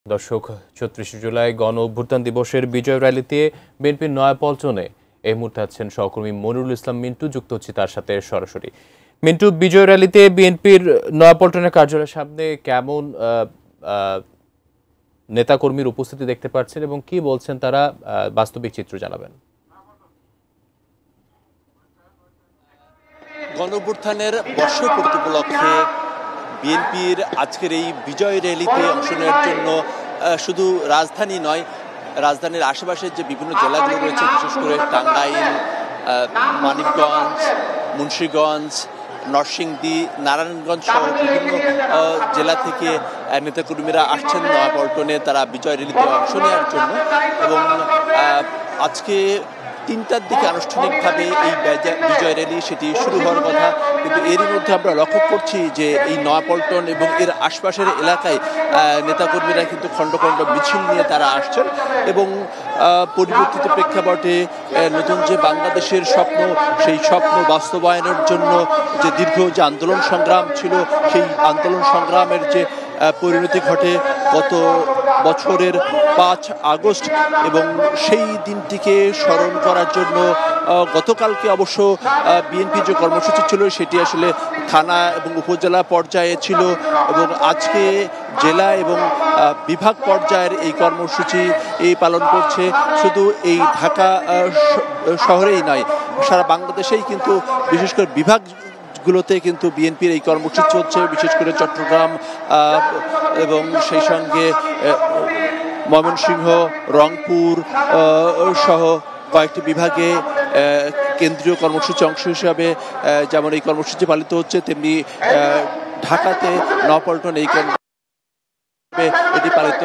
দর্শক ৩৪ জুলাই গণ অভ্যুত্থান দিবসের বিজয় র্যালিতে বিএনপির নয়াপল্টনে এই মুহূর্তে আছেন সহকর্মী মনিরুল ইসলাম মিন্টু। যুক্ত হচ্ছে তার সাথে সরাসরি। মিন্টু, বিজয় র্যালিতে বিএনপির নয়াপল্টনের কার্যালয়ের সামনে কেমন নেতাকর্মীর উপস্থিতি দেখতে পাচ্ছেন এবং কি বলছেন তারা, বাস্তবিক চিত্র জানাবেন। গণ অভ্যুত্থানের বর্ষপূর্তি উপলক্ষে বিএনপির আজকের এই বিজয় র্যালিতে অংশ নেওয়ার জন্য শুধু রাজধানী নয়, রাজধানীর আশেপাশের যে বিভিন্ন জেলাগুলো রয়েছে, বিশেষ করে টাঙ্গাইল, মানিকগঞ্জ, মুন্সিগঞ্জ, নরসিংদী, নারায়ণগঞ্জ সহ বিভিন্ন জেলা থেকে নেতাকর্মীরা আসছেন নয়াপল্টনে তারা বিজয় র্যালিতে অংশ নেওয়ার জন্য। এবং আজকে ৩টার দিকে আনুষ্ঠানিকভাবে এই বিজয় র্যালি সেটি শুরু হওয়ার কথা, কিন্তু এরই মধ্যে আমরা লক্ষ্য করছি যে এই নয়াপল্টন এবং এর আশপাশের এলাকায় নেতাকর্মীরা কিন্তু খণ্ড খণ্ড মিছিল নিয়ে তারা আসছেন এবং পরিবর্তিত প্রেক্ষাপটে নতুন যে বাংলাদেশের স্বপ্ন, সেই স্বপ্ন বাস্তবায়নের জন্য যে দীর্ঘ যে আন্দোলন সংগ্রাম ছিল, সেই আন্দোলন সংগ্রামের যে পরিণতি ঘটে গত বছরের ৫ আগস্ট, এবং সেই দিনটিকে স্মরণ করার জন্য গতকালকে অবশ্য বিএনপি যে কর্মসূচি ছিল সেটি আসলে থানা এবং উপজেলা পর্যায়ে ছিল, এবং আজকে জেলা এবং বিভাগ পর্যায়ের এই কর্মসূচি পালন করছে। শুধু এই ঢাকা শহরেই নয়, সারা বাংলাদেশেই কিন্তু বিশেষ করে বিভাগগুলোতে কিন্তু বিএনপির এই কর্মসূচি হচ্ছে, বিশেষ করে চট্টগ্রাম এবং সেই সঙ্গে ময়মনসিংহ, রংপুর সহ কয়েকটি বিভাগে কেন্দ্রীয় কর্মসূচি অংশ হিসাবে যেমন এই কর্মসূচি পালিত হচ্ছে, তেমনি ঢাকাতে নয়াপল্টন এই এটি পালিত